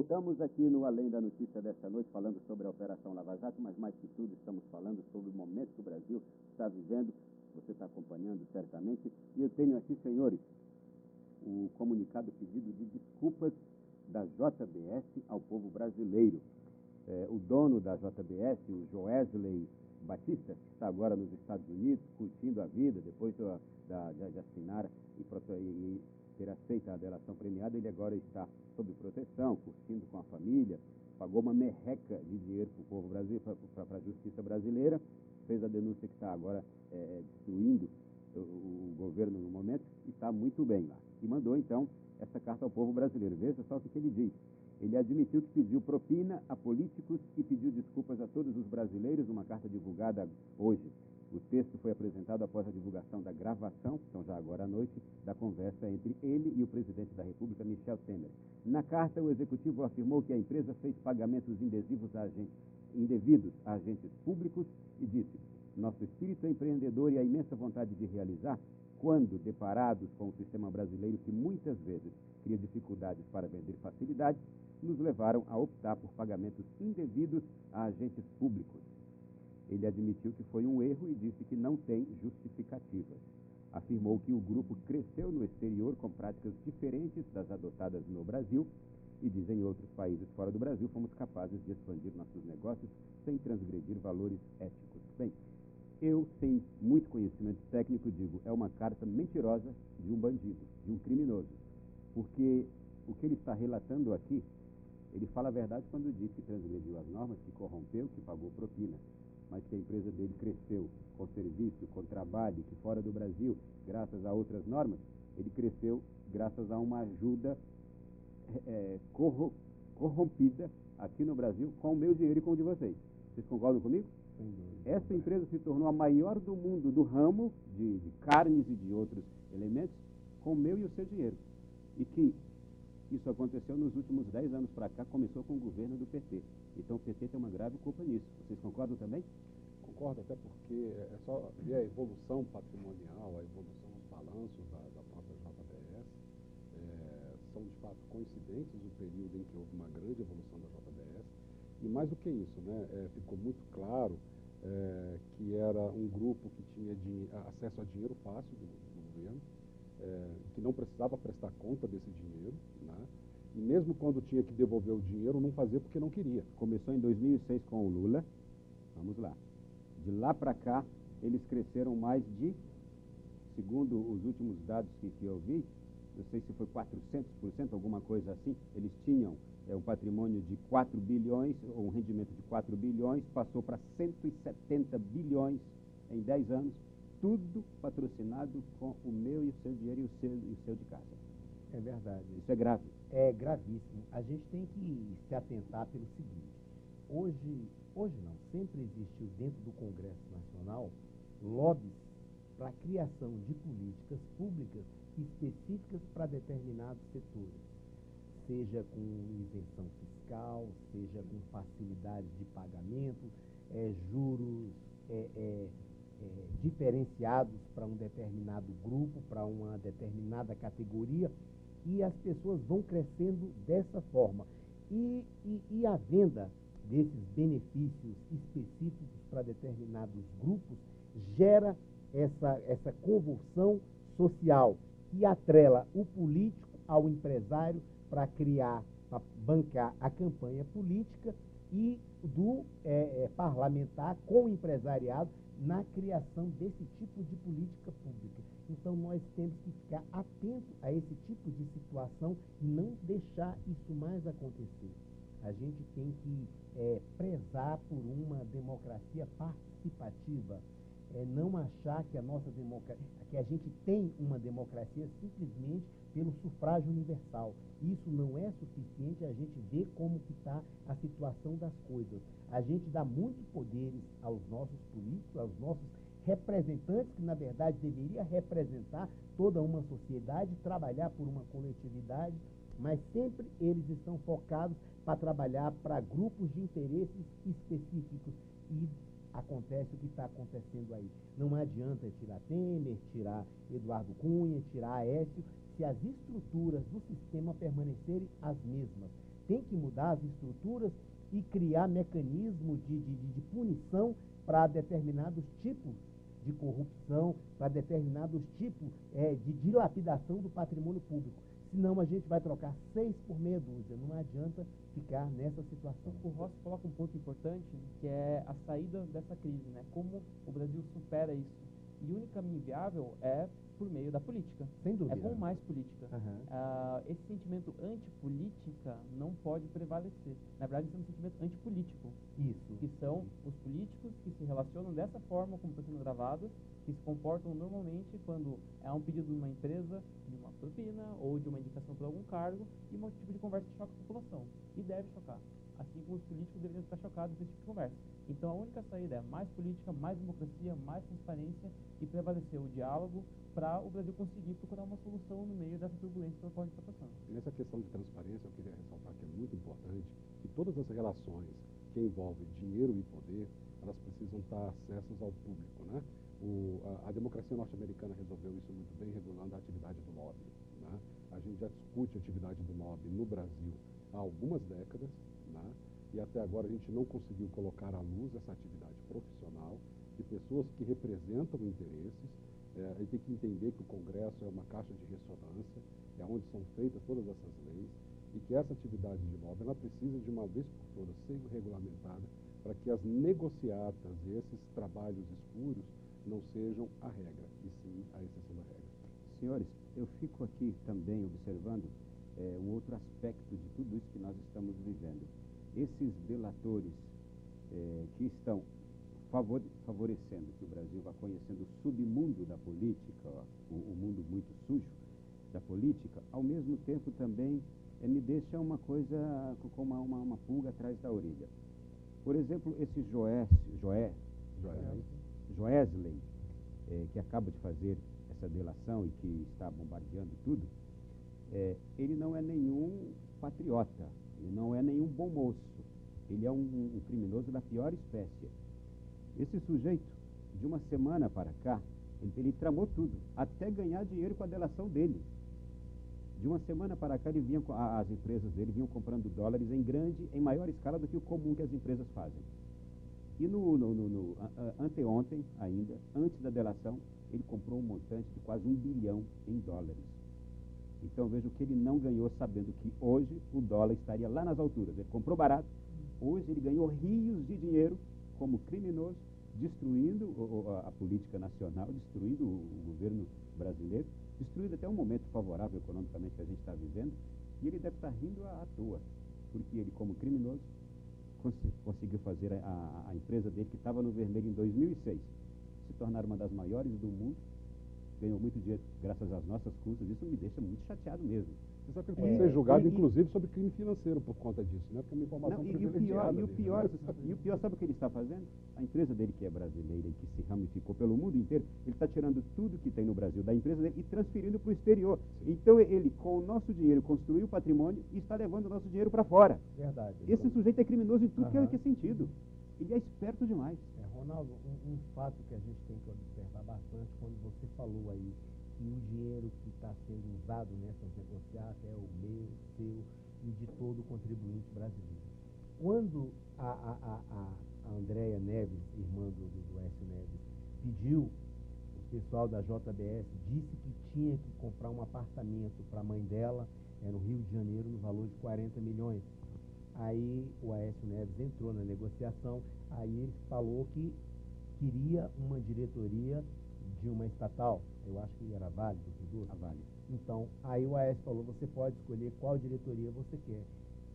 Voltamos aqui no Além da Notícia desta noite, falando sobre a Operação Lava Jato, mas mais que tudo estamos falando sobre o momento que o Brasil está vivendo. Você está acompanhando certamente. E eu tenho aqui, senhores, o comunicado pedido de desculpas da JBS ao povo brasileiro. O dono da JBS, o Joesley Batista, que está agora nos Estados Unidos, curtindo a vida, depois de assinar e ter aceito a delação premiada, ele agora está sob proteção, curtindo com a família, pagou uma merreca de dinheiro para o povo brasileiro, para a justiça brasileira, fez a denúncia que está agora destruindo o governo no momento, e está muito bem lá. E mandou, então, essa carta ao povo brasileiro. Veja só o que ele diz. Ele admitiu que pediu propina a políticos e pediu desculpas a todos os brasileiros, numa carta divulgada hoje. O texto foi apresentado após a divulgação da gravação, então já agora à noite, da conversa entre ele e o presidente da República, Michel Temer. Na carta, o executivo afirmou que a empresa fez pagamentos indevidos a agentes públicos e disse: nosso espírito empreendedor e a imensa vontade de realizar, quando deparados com o sistema brasileiro que muitas vezes cria dificuldades para vender facilidades, nos levaram a optar por pagamentos indevidos a agentes públicos. Ele admitiu que foi um erro e disse que não tem justificativas. Afirmou que o grupo cresceu no exterior com práticas diferentes das adotadas no Brasil e diz: em outros países fora do Brasil fomos capazes de expandir nossos negócios sem transgredir valores éticos. Bem, eu, sem muito conhecimento técnico, digo, é uma carta mentirosa de um bandido, de um criminoso, porque o que ele está relatando aqui, ele fala a verdade quando diz que transgrediu as normas, que corrompeu, que pagou propina, mas que a empresa dele cresceu com serviço, com trabalho, que fora do Brasil, graças a outras normas, ele cresceu graças a uma ajuda corrompida aqui no Brasil com o meu dinheiro e com o de vocês. Vocês concordam comigo? Essa empresa se tornou a maior do mundo do ramo de carnes e de outros elementos com o meu e o seu dinheiro. E que isso aconteceu nos últimos 10 anos para cá, começou com o governo do PT. Então o PT tem uma grave culpa nisso. Vocês concordam também? Concordo, até porque é só ver a evolução patrimonial, a evolução dos balanços da própria JBS. São de fato coincidentes o período em que houve uma grande evolução da JBS. E mais do que isso, ficou muito claro que era um grupo que tinha acesso a dinheiro fácil do governo, que não precisava prestar conta desse dinheiro, e mesmo quando tinha que devolver o dinheiro, não fazia porque não queria. Começou em 2006 com o Lula, vamos lá. De lá para cá, eles cresceram mais de, segundo os últimos dados que eu vi, não sei se foi 400%, alguma coisa assim, eles tinham um patrimônio de 4 bilhões, ou um rendimento de 4 bilhões, passou para 170 bilhões em 10 anos, tudo patrocinado com o meu e o seu dinheiro e o seu de casa. É verdade. Isso é grave. É gravíssimo. A gente tem que se atentar pelo seguinte: hoje não, sempre existiu dentro do Congresso Nacional lobbies para a criação de políticas públicas específicas para determinados setores, seja com isenção fiscal, seja com facilidade de pagamento, juros diferenciados para um determinado grupo, para uma determinada categoria, e as pessoas vão crescendo dessa forma. E a venda desses benefícios específicos para determinados grupos gera essa convulsão social que atrela o político ao empresário para bancar a campanha política e do parlamentar com o empresariado na criação desse tipo de política pública. Então, nós temos que ficar atentos a esse tipo de situação e não deixar isso mais acontecer. A gente tem que prezar por uma democracia participativa, não achar que que a gente tem uma democracia simplesmente pelo sufrágio universal. Isso não é suficiente, a gente vê como que está a situação das coisas. A gente dá muitos poderes aos nossos políticos, aos nossos representantes, que na verdade deveria representar toda uma sociedade, trabalhar por uma coletividade, mas sempre eles estão focados para trabalhar para grupos de interesses específicos. E acontece o que está acontecendo aí. Não adianta tirar Temer, tirar Eduardo Cunha, tirar Aécio, se as estruturas do sistema permanecerem as mesmas. tem que mudar as estruturas e criar mecanismos de punição para determinados tipos de corrupção, para determinados tipos de dilapidação do patrimônio público. Senão a gente vai trocar 6 por meia dúzia. Não adianta ficar nessa situação. O Rossi coloca um ponto importante, que é a saída dessa crise, né? Como o Brasil supera isso. E o único caminho viável é por meio da política. Sem dúvida. É com mais política. Uhum. Esse sentimento antipolítica não pode prevalecer. Na verdade, isso é um sentimento antipolítico. Isso. Que são os políticos que se relacionam dessa forma, como está sendo gravado, que se comportam normalmente quando há um pedido de uma empresa, de uma propina ou de uma indicação para algum cargo, e um tipo de conversa choca a população. E deve chocar. Assim como os políticos deveriam estar chocados com esse tipo de conversa. Então, a única saída é mais política, mais democracia, mais transparência e prevalecer o diálogo para o Brasil conseguir procurar uma solução no meio dessa turbulência pela qual a gente está passando. Nessa questão de transparência, eu queria ressaltar que é muito importante que todas as relações que envolvem dinheiro e poder, elas precisam estar acessas ao público, né? A democracia norte-americana resolveu isso muito bem, regulando a atividade do lobby, né? A gente já discute a atividade do lobby no Brasil há algumas décadas, né? E até agora a gente não conseguiu colocar à luz essa atividade profissional de pessoas que representam interesses. A gente tem que entender que o Congresso é uma caixa de ressonância, é onde são feitas todas essas leis, e que essa atividade de lobby ela precisa de uma vez por todas ser regulamentada para que as negociatas e esses trabalhos escuros não sejam a regra, e sim a exceção da regra. Senhores, eu fico aqui também observando um outro aspecto de tudo isso que nós estamos vivendo. Esses delatores que estão favorecendo que o Brasil vá conhecendo o submundo da política, o mundo muito sujo da política, ao mesmo tempo também me deixa uma coisa com uma pulga atrás da orelha. Por exemplo, esse Joesley, que acaba de fazer essa delação e que está bombardeando tudo, ele não é nenhum patriota, ele não é nenhum bom moço, ele é um criminoso da pior espécie. Esse sujeito, de uma semana para cá, ele tramou tudo, até ganhar dinheiro com a delação dele. De uma semana para cá, as empresas dele vinham comprando dólares em maior escala do que o comum que as empresas fazem. E anteontem ainda, antes da delação, ele comprou um montante de quase $1 bilhão em dólares. Então veja o que ele não ganhou, sabendo que hoje o dólar estaria lá nas alturas. Ele comprou barato, hoje ele ganhou rios de dinheiro como criminoso, destruindo a política nacional, destruindo o governo brasileiro, destruindo até um momento favorável economicamente que a gente está vivendo, e ele deve estar rindo à toa, porque ele, como criminoso, conseguiu fazer a empresa dele, que estava no vermelho em 2006, se tornar uma das maiores do mundo, ganhou muito dinheiro graças às nossas custas. Isso me deixa muito chateado mesmo. Você sabe que ele pode ser julgado, inclusive, sobre crime financeiro por conta disso, né? Porque é uma informação privilegiada. E o pior, sabe o que ele está fazendo? A empresa dele, que é brasileira e que se ramificou pelo mundo inteiro, ele está tirando tudo que tem no Brasil da empresa dele e transferindo para o exterior. Sim. Então ele, com o nosso dinheiro, construiu o patrimônio e está levando o nosso dinheiro para fora. Verdade. Esse sujeito é criminoso em tudo que é sentido. Ele é esperto demais. Ronaldo, um fato que a gente tem que observar bastante, quando você falou aí que o dinheiro que está sendo usado nessas negociatas é o meu, seu e de todo o contribuinte brasileiro. Quando a Andréia Neves, irmã do Écio Neves, pediu, o pessoal da JBS disse que tinha que comprar um apartamento para a mãe dela, no Rio de Janeiro, no valor de 40 milhões. Aí o Aécio Neves entrou na negociação, aí ele falou que queria uma diretoria de uma estatal, eu acho que era Vale, a Vale. Então, aí o Aécio falou, você pode escolher qual diretoria você quer.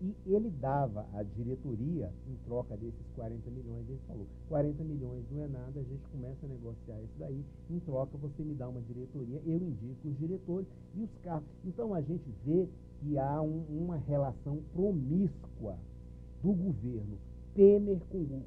E ele dava a diretoria em troca desses 40 milhões, ele falou, 40 milhões não é nada, a gente começa a negociar isso daí, em troca você me dá uma diretoria, eu indico os diretores e os cargos. Então a gente vê que há uma relação promíscua do governo Temer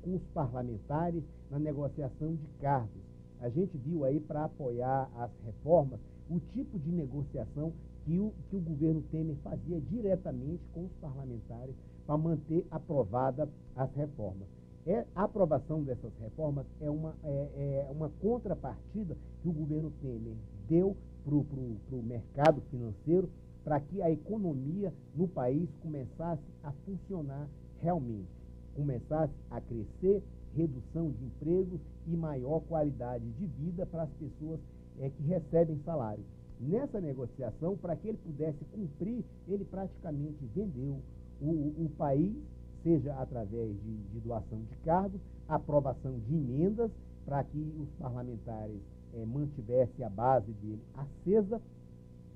com os parlamentares na negociação de cargos. A gente viu aí, para apoiar as reformas, o tipo de negociação que o governo Temer fazia diretamente com os parlamentares para manter aprovada as reformas. A aprovação dessas reformas é uma contrapartida que o governo Temer deu para o mercado financeiro para que a economia no país começasse a funcionar realmente, começasse a crescer, redução de empregos e maior qualidade de vida para as pessoas que recebem salário. Nessa negociação, para que ele pudesse cumprir, ele praticamente vendeu o país, seja através de doação de cargos, aprovação de emendas, para que os parlamentares mantivessem a base dele acesa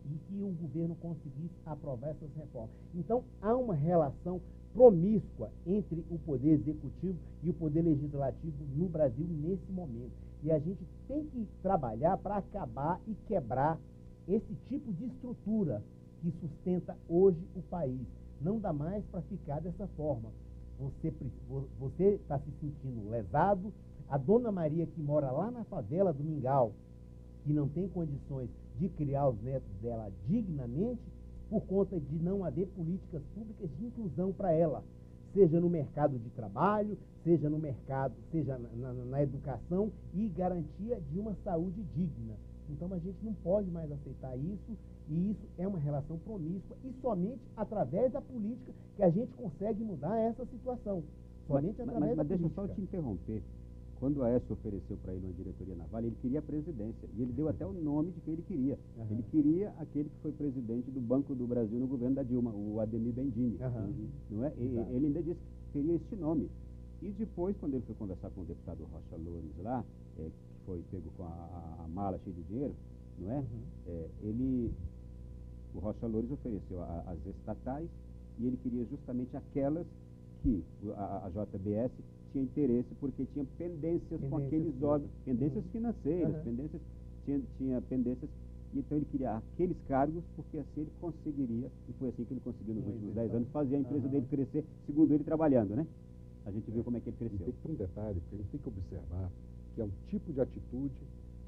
e que o governo conseguisse aprovar essas reformas. Então, há uma relação promíscua entre o poder executivo e o poder legislativo no Brasil nesse momento. E a gente tem que trabalhar para acabar e quebrar esse tipo de estrutura que sustenta hoje o país. Não dá mais para ficar dessa forma. Você está se sentindo lesado, a dona Maria que mora lá na favela do Mingau, que não tem condições de criar os netos dela dignamente, por conta de não haver políticas públicas de inclusão para ela, seja no mercado de trabalho, seja no mercado, seja na educação e garantia de uma saúde digna. Então a gente não pode mais aceitar isso, e isso é uma relação promíscua, e somente através da política que a gente consegue mudar essa situação. Somente através da política. Mas deixa eu só te interromper. Quando o Aécio ofereceu para ele uma diretoria naval, ele queria a presidência. E ele deu até o nome de quem ele queria. Uhum. Ele queria aquele que foi presidente do Banco do Brasil no governo da Dilma, o Ademir Bendini. Uhum. Não é? Ele ainda disse que queria este nome. E depois, quando ele foi conversar com o deputado Rocha Loures lá, que foi pego com a mala cheia de dinheiro, não é? Uhum. O Rocha Loures ofereceu as estatais e ele queria justamente aquelas que a JBS tinha interesse, porque tinha pendências com aqueles órgãos, pendências financeiras, tinha pendências, então ele queria aqueles cargos, porque assim ele conseguiria, e foi assim que ele conseguiu nos últimos 10 anos, fazer a empresa dele crescer, segundo ele, trabalhando, né? A gente viu como é que ele cresceu. E tem um detalhe, que a gente tem que observar, que é um tipo de atitude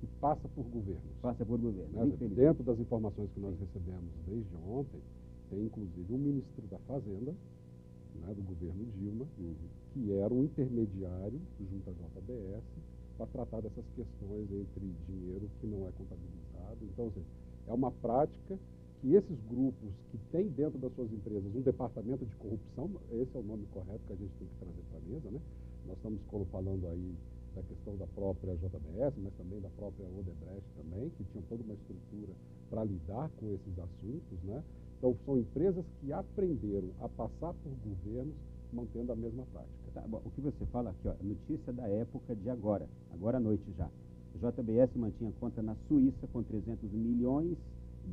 que passa por governos. Passa por governo. Né? Dentro das informações que nós recebemos desde ontem, tem inclusive um ministro da Fazenda, né, do governo Dilma, que era um intermediário junto à JBS para tratar dessas questões entre dinheiro que não é contabilizado. Então, assim, é uma prática que esses grupos que têm dentro das suas empresas um departamento de corrupção, esse é o nome correto que a gente tem que trazer para a mesa, né? Nós estamos falando aí da questão da própria JBS, mas também da própria Odebrecht também, que tinham toda uma estrutura para lidar com esses assuntos, né? Então, são empresas que aprenderam a passar por governos mantendo a mesma prática. Tá, bom, o que você fala aqui, ó, notícia da época de agora à noite já. A JBS mantinha conta na Suíça com 300 milhões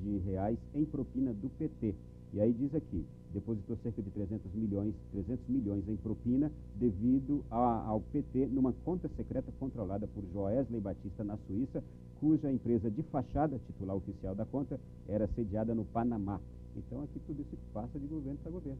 de reais em propina do PT. E aí diz aqui, depositou cerca de 300 milhões em propina devido ao PT numa conta secreta controlada por Joesley Batista na Suíça, cuja empresa de fachada, titular oficial da conta, era sediada no Panamá. Então aqui tudo isso passa de governo para governo.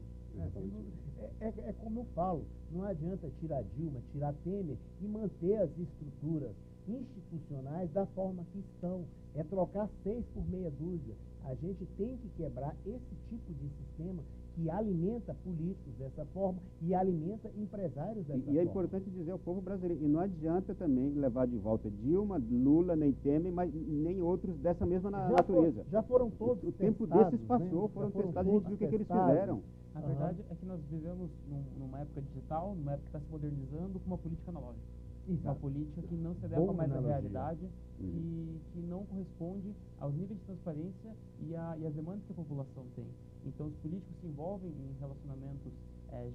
É como eu falo, não adianta tirar Dilma, tirar Temer e manter as estruturas institucionais da forma que estão. É trocar 6 por meia dúzia. A gente tem que quebrar esse tipo de sistema que alimenta políticos dessa forma e alimenta empresários dessa forma. E é importante dizer ao povo brasileiro, e não adianta também levar de volta Dilma, Lula, nem Temer, mas nem outros dessa mesma natureza. Já foram todos O tempo testados, desses passou, né? foram testados, a gente viu o que eles fizeram. A verdade é que nós vivemos numa época digital, numa época que está se modernizando com uma política analógica. Uma política que não se adequa mais à realidade, que não corresponde aos níveis de transparência e às demandas que a população tem. Então, os políticos se envolvem em relacionamentos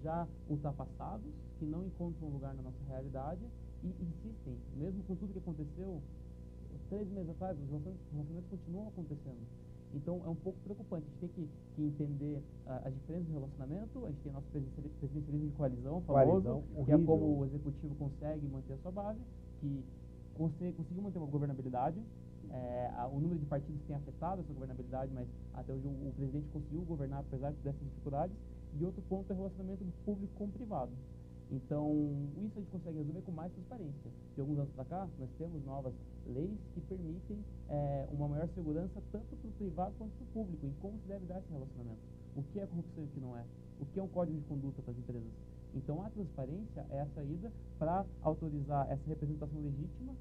já ultrapassados, que não encontram lugar na nossa realidade e insistem, mesmo com tudo que aconteceu 3 meses atrás, os relacionamentos continuam acontecendo. Então, é um pouco preocupante. A gente tem que entender as diferenças do relacionamento. A gente tem nosso presidencialismo de coalizão famoso, que é como o executivo consegue manter a sua base, que conseguiu manter uma governabilidade. O número de partidos tem afetado essa governabilidade, mas até hoje o presidente conseguiu governar apesar dessas dificuldades. E outro ponto é o relacionamento do público com o privado. Então, isso a gente consegue resolver com mais transparência. De alguns anos para cá, nós temos novas leis que permitem uma maior segurança tanto para o privado quanto para o público, em como se deve dar esse relacionamento. O que é corrupção e o que não é. O que é um código de conduta para as empresas. Então, a transparência é a saída para autorizar essa representação legítima,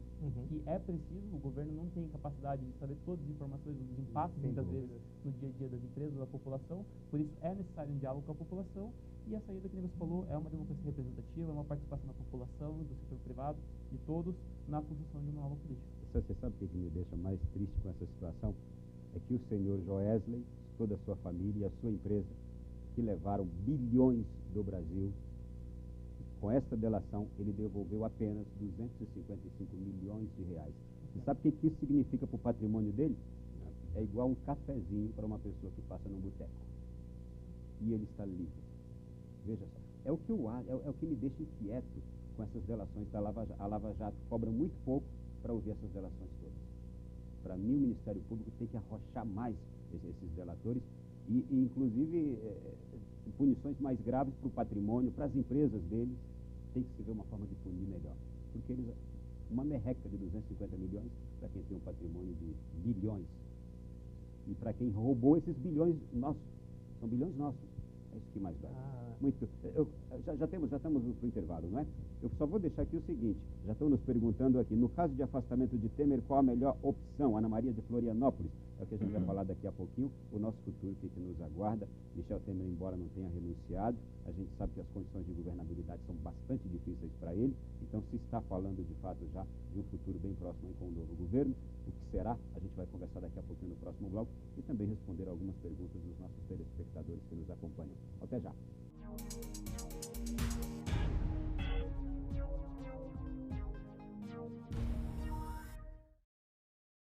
que é preciso, o governo não tem capacidade capacidade de saber todas as informações dos impactos, Sem muitas dúvida. vezes, no dia a dia das empresas, da população. Por isso, é necessário um diálogo com a população. E a saída, que você falou, é uma democracia representativa, é uma participação da população, do setor privado, de todos, na construção de uma nova política. Você sabe o que me deixa mais triste com essa situação? É que o senhor Joesley, toda a sua família e a sua empresa, que levaram bilhões do Brasil, com esta delação, ele devolveu apenas 255 milhões de reais. Você sabe o que isso significa para o patrimônio dele? É igual um cafezinho para uma pessoa que passa num boteco. E ele está livre. Veja só. É o que me deixa inquieto com essas delações da Lava Jato. A Lava Jato cobra muito pouco para ouvir essas delações todas. Para mim, o Ministério Público tem que arrochar mais esses delatores e inclusive, punições mais graves para o patrimônio, para as empresas deles. Tem que se ver uma forma de punir melhor. Porque uma merreca de 250 milhões para quem tem um patrimônio de bilhões. E para quem roubou esses bilhões nossos. São bilhões nossos. É isso que mais dá. Muito. Já estamos no intervalo, não é? Eu só vou deixar aqui o seguinte, já estão nos perguntando aqui, no caso de afastamento de Temer, qual a melhor opção? Ana Maria de Florianópolis, é o que a gente vai falar daqui a pouquinho, o nosso futuro que nos aguarda. Michel Temer, embora não tenha renunciado, a gente sabe que as condições de governabilidade são bastante difíceis para ele, então se está falando de fato já de um futuro bem próximo aí com o novo governo. O que será? A gente vai conversar daqui a pouquinho no próximo bloco e também responder algumas perguntas dos nossos telespectadores que nos acompanham. Até já!